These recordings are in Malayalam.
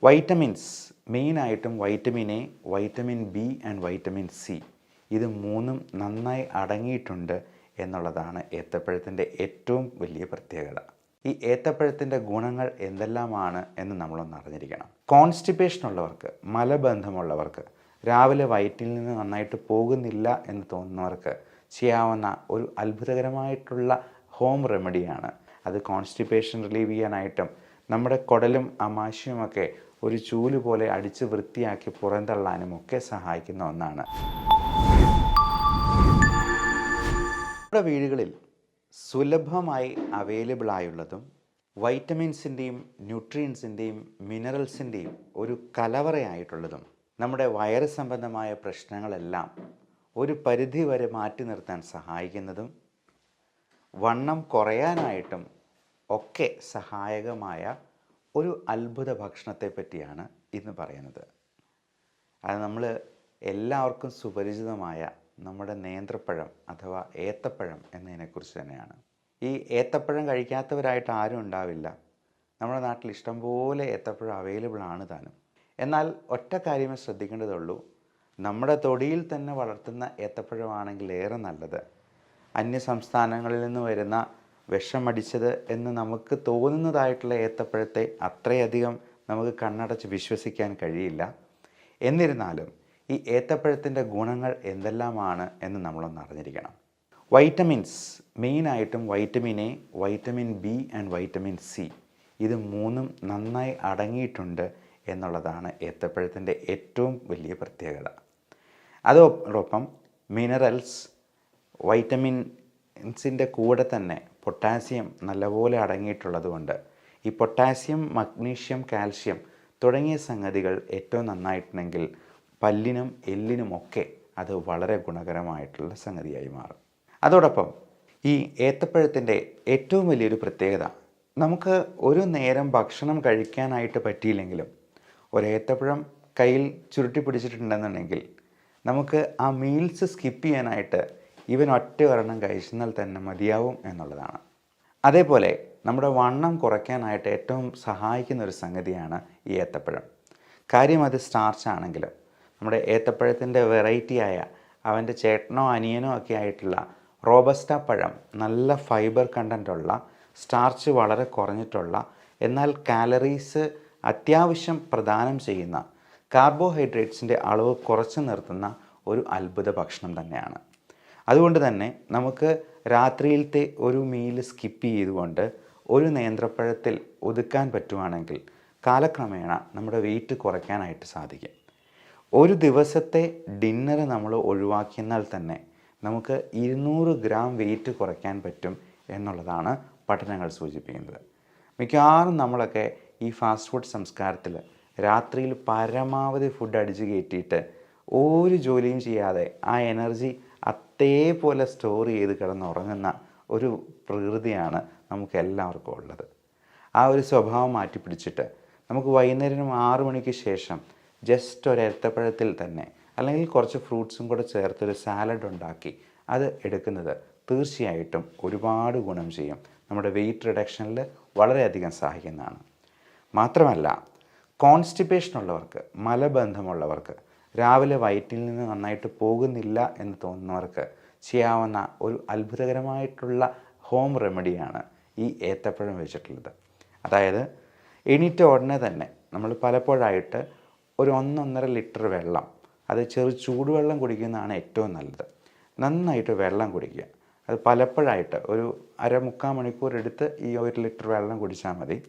വൈറ്റമിൻസ് മെയിനായിട്ടും vitamin A, vitamin B and vitamin C ഇത് മൂന്നും നന്നായി അടങ്ങിയിട്ടുണ്ട് എന്നുള്ളതാണ് ഏത്തപ്പഴത്തിൻ്റെ ഏറ്റവും വലിയ പ്രത്യേകത. ഈ ഏത്തപ്പഴത്തിൻ്റെ ഗുണങ്ങൾ എന്തെല്ലാമാണ് എന്ന് നമ്മളൊന്ന് അറിഞ്ഞിരിക്കണം. കോൺസ്റ്റിപ്പേഷൻ ഉള്ളവർക്ക്, മലബന്ധമുള്ളവർക്ക്, രാവിലെ വയറ്റിൽ നിന്ന് നന്നായിട്ട് പോകുന്നില്ല എന്ന് തോന്നുന്നവർക്ക് ചെയ്യാവുന്ന ഒരു അത്ഭുതകരമായിട്ടുള്ള ഹോം റെമഡിയാണ്. അത് കോൺസ്റ്റിപ്പേഷൻ റിലീവ് ചെയ്യാനായിട്ടും നമ്മുടെ കുടലും ആമാശയുമൊക്കെ ഒരു ചൂല് പോലെ അടിച്ച് വൃത്തിയാക്കി പുറന്തള്ളാനും ഒക്കെ സഹായിക്കുന്ന ഒന്നാണ്. നമ്മുടെ വീടുകളിൽ സുലഭമായി അവൈലബിൾ ആയുള്ളതും വൈറ്റമിൻസിൻ്റെയും ന്യൂട്രിയൻസിൻ്റെയും മിനറൽസിൻ്റെയും ഒരു കലവറയായിട്ടുള്ളതും നമ്മുടെ വയറ് സംബന്ധമായ പ്രശ്നങ്ങളെല്ലാം ഒരു പരിധി വരെ മാറ്റി നിർത്താൻ സഹായിക്കുന്നതും വണ്ണം കുറയാനായിട്ടും ഒക്കെ സഹായകമായ ഒരു അത്ഭുത ഭക്ഷണത്തെ പറ്റിയാണ് ഇന്ന് പറയുന്നത്. അത് നമ്മൾ എല്ലാവർക്കും സുപരിചിതമായ നമ്മുടെ നേന്ത്രപ്പഴം അഥവാ ഏത്തപ്പഴം എന്നതിനെക്കുറിച്ച് തന്നെയാണ്. ഈ ഏത്തപ്പഴം കഴിക്കാത്തവരായിട്ട് ആരും ഉണ്ടാവില്ല. നമ്മുടെ നാട്ടിൽ ഇഷ്ടംപോലെ ഏത്തപ്പഴം അവൈലബിൾ ആണ് താനും. എന്നാൽ ഒറ്റ കാര്യമേ ശ്രദ്ധിക്കേണ്ടതുള്ളൂ, നമ്മുടെ തൊടിയിൽ തന്നെ വളർത്തുന്ന ഏത്തപ്പഴമാണെങ്കിൽ ഏറെ നല്ലത്. അന്യ സംസ്ഥാനങ്ങളിൽ നിന്ന് വരുന്ന വിഷമടിച്ചത് എന്ന് നമുക്ക് തോന്നുന്നതായിട്ടുള്ള ഏത്തപ്പഴത്തെ അത്രയധികം നമുക്ക് കണ്ണടച്ച് വിശ്വസിക്കാൻ കഴിയില്ല. എന്നിരുന്നാലും ഈ ഏത്തപ്പഴത്തിൻ്റെ ഗുണങ്ങൾ എന്തെല്ലാമാണ് എന്ന് നമ്മളൊന്ന് അറിഞ്ഞിരിക്കണം. വൈറ്റമിൻസ് മെയിനായിട്ടും vitamin A, vitamin B and vitamin C ഇത് മൂന്നും നന്നായി അടങ്ങിയിട്ടുണ്ട് എന്നുള്ളതാണ് ഏത്തപ്പഴത്തിൻ്റെ ഏറ്റവും വലിയ പ്രത്യേകത. അതോടൊപ്പം മിനറൽസ്, വൈറ്റമിൻസിൻ്റെ കൂടെ തന്നെ പൊട്ടാസ്യം നല്ലപോലെ അടങ്ങിയിട്ടുള്ളത് കൊണ്ട് ഈ പൊട്ടാസ്യം, മഗ്നീഷ്യം, കാൽഷ്യം തുടങ്ങിയ സംഗതികൾ ഏറ്റവും നന്നായിട്ടുണ്ടെങ്കിൽ പല്ലിനും എല്ലിനുമൊക്കെ അത് വളരെ ഗുണകരമായിട്ടുള്ള സംഗതിയായി മാറും. അതോടൊപ്പം ഈ ഏത്തപ്പഴത്തിൻ്റെ ഏറ്റവും വലിയൊരു പ്രത്യേകത, നമുക്ക് ഒരു നേരം ഭക്ഷണം കഴിക്കാനായിട്ട് പറ്റിയില്ലെങ്കിലും ഒരേത്തപ്പഴം കയ്യിൽ ചുരുട്ടി പിടിച്ചിട്ടുണ്ടെന്നുണ്ടെങ്കിൽ നമുക്ക് ആ മീൽസ് സ്കിപ്പ് ചെയ്യാനായിട്ട് ഇവൻ ഒറ്റ ഒരെണ്ണം കഴിച്ചെന്നാൽ തന്നെ മതിയാവും എന്നുള്ളതാണ്. അതേപോലെ നമ്മുടെ വണ്ണം കുറയ്ക്കാനായിട്ട് ഏറ്റവും സഹായിക്കുന്ന ഒരു സംഗതിയാണ് ഈ ഏത്തപ്പഴം. കാര്യം അത് സ്റ്റാർച്ച് ആണെങ്കിലും നമ്മുടെ ഏത്തപ്പഴത്തിൻ്റെ വെറൈറ്റിയായ അവൻ്റെ ചേട്ടനോ അനിയനോ ഒക്കെ ആയിട്ടുള്ള റോബസ്റ്റ പഴം നല്ല ഫൈബർ കണ്ടൻ്റുള്ള, സ്റ്റാർച്ച് വളരെ കുറഞ്ഞിട്ടുള്ള, എന്നാൽ കാലറീസ് അത്യാവശ്യം പ്രദാനം ചെയ്യുന്ന, കാർബോഹൈഡ്രേറ്റ്സിൻ്റെ അളവ് കുറച്ച് നിർത്തുന്ന ഒരു അത്ഭുത ഭക്ഷണം തന്നെയാണ്. അതുകൊണ്ട് തന്നെ നമുക്ക് രാത്രിയിലത്തെ ഒരു മീല് സ്കിപ്പ് ചെയ്തുകൊണ്ട് ഒരു നേന്ത്രപ്പഴത്തിൽ ഒതുക്കാൻ പറ്റുവാണെങ്കിൽ കാലക്രമേണ നമ്മുടെ വെയിറ്റ് കുറയ്ക്കാനായിട്ട് സാധിക്കും. ഒരു ദിവസത്തെ ഡിന്നർ നമ്മൾ ഒഴിവാക്കിയെന്നാൽ തന്നെ നമുക്ക് 200 ഗ്രാം വെയിറ്റ് കുറയ്ക്കാൻ പറ്റും എന്നുള്ളതാണ് പഠനങ്ങൾ സൂചിപ്പിക്കുന്നത്. മിക്കവാറും നമ്മളൊക്കെ ഈ ഫാസ്റ്റ് ഫുഡ് സംസ്കാരത്തിൽ രാത്രിയിൽ പരമാവധി ഫുഡ് അടിച്ച് കയറ്റിയിട്ട് ഒരു ജോലിയും ചെയ്യാതെ ആ എനർജി അതേപോലെ സ്റ്റോർ ചെയ്ത് കിടന്നുറങ്ങുന്ന ഒരു പ്രകൃതിയാണ് നമുക്ക് എല്ലാവർക്കും ഉള്ളത്. ആ ഒരു സ്വഭാവം മാറ്റി പിടിച്ചിട്ട് നമുക്ക് വൈകുന്നേരം 6 മണിക്ക് ശേഷം ജസ്റ്റ് ഒരു ഏത്തപ്പഴത്തിൽ തന്നെ അല്ലെങ്കിൽ കുറച്ച് ഫ്രൂട്ട്സും കൂടെ ചേർത്തൊരു സാലഡ് ഉണ്ടാക്കി അത് എടുക്കുന്നത് തീർച്ചയായിട്ടും ഒരുപാട് ഗുണം ചെയ്യും. നമ്മുടെ വെയിറ്റ് റിഡക്ഷനിൽ വളരെയധികം സഹായിക്കുന്നതാണ്. മാത്രമല്ല, കോൺസ്റ്റിപ്പേഷൻ ഉള്ളവർക്ക്, മലബന്ധമുള്ളവർക്ക്, രാവിലെ വയറ്റിൽ നിന്ന് നന്നായിട്ട് പോകുന്നില്ല എന്ന് തോന്നുന്നവർക്ക് ചെയ്യാവുന്ന ഒരു അത്ഭുതകരമായിട്ടുള്ള ഹോം റെമഡിയാണ് ഈ ഏത്തപ്പഴം വെച്ചിട്ടുള്ളത്. അതായത് എണീറ്റ ഉടനെ തന്നെ നമ്മൾ പലപ്പോഴായിട്ട് ഒരു 1-1.5 ലിറ്റർ വെള്ളം, അത് ചൂടുവെള്ളം കുടിക്കുന്നതാണ് ഏറ്റവും നല്ലത്. നന്നായിട്ട് വെള്ളം കുടിക്കുക. അത് പലപ്പോഴായിട്ട് ഒരു 1/2-3/4 മണിക്കൂർ എടുത്ത് ഈ 1 ലിറ്റർ വെള്ളം കുടിച്ചാൽ മതി.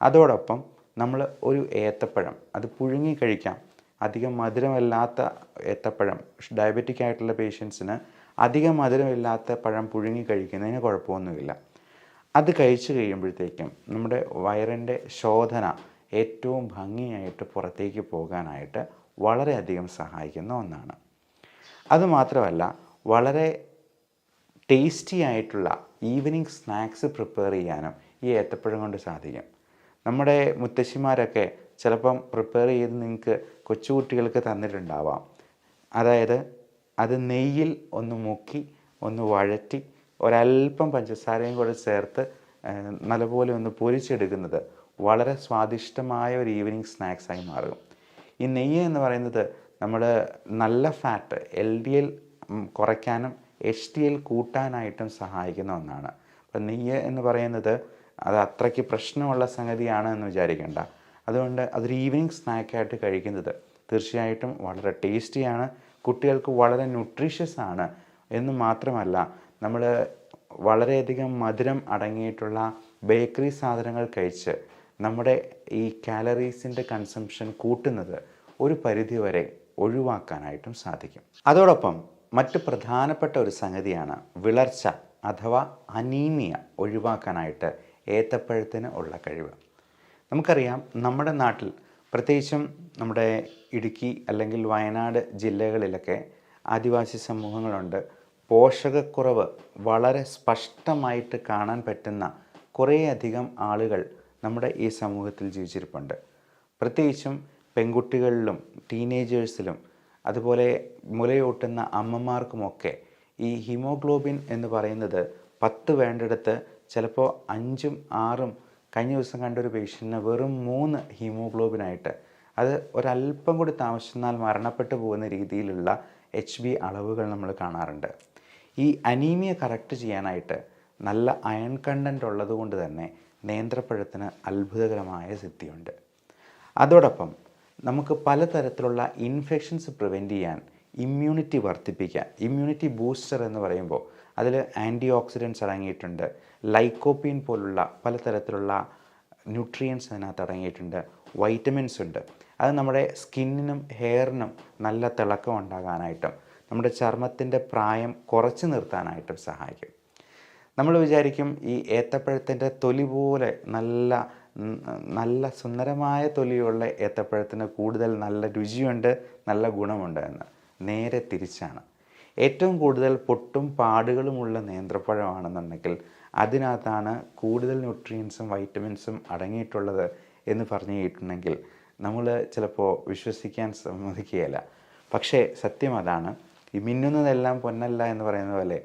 അതോടൊപ്പം നമ്മൾ ഒരു ഏത്തപ്പഴം അത് പുഴുങ്ങി കഴിക്കാം. അധികം മധുരമില്ലാത്ത ഏത്തപ്പഴം, ഡയബറ്റിക് ആയിട്ടുള്ള പേഷ്യൻസിന് അധികം മധുരമില്ലാത്ത പഴം പുഴുങ്ങി കഴിക്കുന്നതിന് കുഴപ്പമൊന്നുമില്ല. അത് കഴിച്ചു കഴിയുമ്പോഴത്തേക്കും നമ്മുടെ വയറിൻ്റെ ശോധന ഏറ്റവും ഭംഗിയായിട്ട് പുറത്തേക്ക് പോകാനായിട്ട് വളരെയധികം സഹായിക്കുന്ന ഒന്നാണ്. അതുമാത്രമല്ല, വളരെ ടേസ്റ്റി ആയിട്ടുള്ള ഈവനിങ് സ്നാക്സ് പ്രിപ്പയർ ചെയ്യാനും ഈ ഏത്തപ്പഴം കൊണ്ട് സാധിക്കും. നമ്മുടെ മുത്തശ്ശിമാരൊക്കെ ചിലപ്പം പ്രിപ്പയർ ചെയ്ത് നിങ്ങൾക്ക് കൊച്ചുകുട്ടികൾക്ക് തന്നിട്ടുണ്ടാവാം. അതായത് അത് നെയ്യിൽ ഒന്ന് മുക്കി ഒന്ന് വഴറ്റി ഒരല്പം പഞ്ചസാരയും കൂടെ ചേർത്ത് നല്ലപോലെ ഒന്ന് പൊരിച്ചെടുക്കുന്നത് വളരെ സ്വാദിഷ്ടമായ ഒരു ഈവനിങ് സ്നാക്സായി മാറും. ഈ നെയ്യ് എന്ന് പറയുന്നത് നമ്മൾ നല്ല ഫാറ്റ് LDL കുറയ്ക്കാനും HDL കൂട്ടാനായിട്ടും സഹായിക്കുന്ന ഒന്നാണ്. അപ്പം നെയ്യ് എന്ന് പറയുന്നത് അത് അത്രയ്ക്ക് പ്രശ്നമുള്ള സംഗതിയാണ് എന്ന് വിചാരിക്കേണ്ട. അതുകൊണ്ട് അതൊരു ഈവനിങ് സ്നാക്കായിട്ട് കഴിക്കുന്നത് തീർച്ചയായിട്ടും വളരെ ടേസ്റ്റിയാണ്, കുട്ടികൾക്ക് വളരെ ന്യൂട്രീഷ്യസ് ആണ് എന്ന് മാത്രമല്ല, നമ്മൾ വളരെയധികം മധുരം അടങ്ങിയിട്ടുള്ള ബേക്കറി സാധനങ്ങൾ കഴിച്ച് നമ്മുടെ ഈ കാലറീസിൻ്റെ കൺസംഷൻ കൂട്ടുന്നത് ഒരു പരിധിവരെ ഒഴിവാക്കാനായിട്ടും സാധിക്കും. അതോടൊപ്പം മറ്റ് പ്രധാനപ്പെട്ട ഒരു സംഗതിയാണ് വിളർച്ച അഥവാ അനീമിയ ഒഴിവാക്കാനായിട്ട് ഏത്തപ്പഴത്തിന് ഉള്ള കഴിവ്. നമുക്കറിയാം, നമ്മുടെ നാട്ടിൽ പ്രത്യേകിച്ചും നമ്മുടെ ഇടുക്കി അല്ലെങ്കിൽ വയനാട് ജില്ലകളിലൊക്കെ ആദിവാസി സമൂഹങ്ങളുണ്ട്. പോഷകക്കുറവ് വളരെ സ്പഷ്ടമായിട്ട് കാണാൻ പറ്റുന്ന കുറേയധികം ആളുകൾ നമ്മുടെ ഈ സമൂഹത്തിൽ ജീവിച്ചിരിപ്പുണ്ട്. പ്രത്യേകിച്ചും പെൺകുട്ടികളിലും ടീനേജേഴ്സിലും അതുപോലെ മുലയൂട്ടുന്ന അമ്മമാർക്കുമൊക്കെ ഈ ഹീമോഗ്ലോബിൻ എന്ന് പറയുന്നത് 10 വേണ്ടിടത്ത് ചിലപ്പോൾ 5ഉം 6ഉം, കഴിഞ്ഞ ദിവസം കണ്ടൊരു പേഷ്യൻറ്റിന് വെറും 3 ഹീമോഗ്ലോബിനായിട്ട്, അത് ഒരല്പം കൂടി താമസിച്ചാൽ മരണപ്പെട്ടു പോകുന്ന രീതിയിലുള്ള HB അളവുകൾ നമ്മൾ കാണാറുണ്ട്. ഈ അനീമിയ കറക്റ്റ് ചെയ്യാനായിട്ട് നല്ല അയൺ കണ്ടൻറ്റ് ഉള്ളത് കൊണ്ട് തന്നെ നേന്ത്രപ്പഴത്തിന് അത്ഭുതകരമായ സിദ്ധിയുണ്ട്. അതോടൊപ്പം നമുക്ക് പലതരത്തിലുള്ള ഇൻഫെക്ഷൻസ് പ്രിവെൻറ്റ് ചെയ്യാൻ ഇമ്മ്യൂണിറ്റി വർദ്ധിപ്പിക്കാൻ, ഇമ്മ്യൂണിറ്റി ബൂസ്റ്റർ എന്ന് പറയുമ്പോൾ അതിൽ ആൻറ്റി ഓക്സിഡൻറ്റ്സ് അടങ്ങിയിട്ടുണ്ട്, ലൈക്കോപ്പീൻ പോലുള്ള പലതരത്തിലുള്ള ന്യൂട്രിയൻസ് അതിനകത്ത് അടങ്ങിയിട്ടുണ്ട്, വൈറ്റമിൻസ് ഉണ്ട്. അത് നമ്മുടെ സ്കിന്നിനും ഹെയറിനും നല്ല തിളക്കം ഉണ്ടാകാനായിട്ടും നമ്മുടെ ചർമ്മത്തിൻ്റെ പ്രായം കുറച്ച് നിർത്താനായിട്ടും സഹായിക്കും. നമ്മൾ വിചാരിക്കും ഈ ഏത്തപ്പഴത്തിൻ്റെ തൊലി പോലെ നല്ല സുന്ദരമായ തൊലിയുള്ള ഏത്തപ്പഴത്തിന് കൂടുതൽ നല്ല രുചിയുണ്ട്, നല്ല ഗുണമുണ്ട് എന്ന്. നേരെ തിരിച്ചാണ്. ഏറ്റവും കൂടുതൽ പൊട്ടും പാടുകളുമുള്ള നേന്ത്രപ്പഴമാണെന്നുണ്ടെങ്കിൽ അതിനകത്താണ് കൂടുതൽ ന്യൂട്രിയൻസും വൈറ്റമിൻസും അടങ്ങിയിട്ടുള്ളത് എന്ന് പറഞ്ഞു കേട്ടിട്ടുണ്ടെങ്കിൽ നമ്മൾ ചിലപ്പോൾ വിശ്വസിക്കാൻ സമ്മതിക്കുകയില്ല. പക്ഷേ സത്യം അതാണ്. ഈ മിന്നുന്നതെല്ലാം പൊന്നല്ല എന്ന് പറയുന്ന പോലെ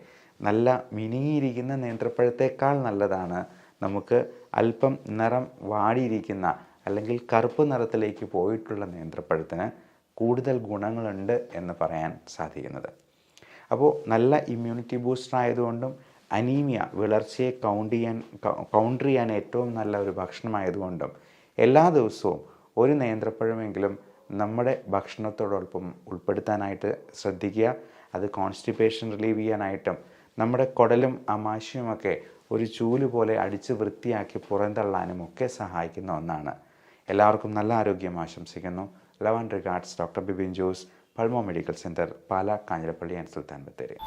നല്ല മിനുങ്ങിയിരിക്കുന്ന നേന്ത്രപ്പഴത്തേക്കാൾ നല്ലതാണ് നമുക്ക് അല്പം നിറം വാടിയിരിക്കുന്ന അല്ലെങ്കിൽ കറുപ്പ് നിറത്തിലേക്ക് പോയിട്ടുള്ള നേന്ത്രപ്പഴത്തിന് കൂടുതൽ ഗുണങ്ങളുണ്ട് എന്ന് പറയാൻ സാധിക്കുന്നത്. അപ്പോൾ നല്ല ഇമ്മ്യൂണിറ്റി ബൂസ്റ്റർ ആയതുകൊണ്ടും അനീമിയ വിളർച്ചയെ കൗണ്ടർ ചെയ്യാൻ ഏറ്റവും നല്ല ഒരു ഭക്ഷണമായതുകൊണ്ടും എല്ലാ ദിവസവും ഒരു നേന്ത്രപ്പഴമെങ്കിലും നമ്മുടെ ഭക്ഷണത്തോടൊപ്പം ഉൾപ്പെടുത്താനായിട്ട് ശ്രദ്ധിക്കുക. അത് കോൺസ്റ്റിപ്പേഷൻ റിലീവ് ചെയ്യാനായിട്ടും നമ്മുടെ കുടലും ആമാശയുമൊക്കെ ഒരു ചൂല് പോലെ അടിച്ച് വൃത്തിയാക്കി പുറന്തള്ളാനും ഒക്കെ സഹായിക്കുന്ന ഒന്നാണ്. എല്ലാവർക്കും നല്ല ആരോഗ്യം ആശംസിക്കുന്നു. Love and regards, doctor Bibin Jose, pulmo medical centre, Pala, Kanjirappally and Sultan Bathery.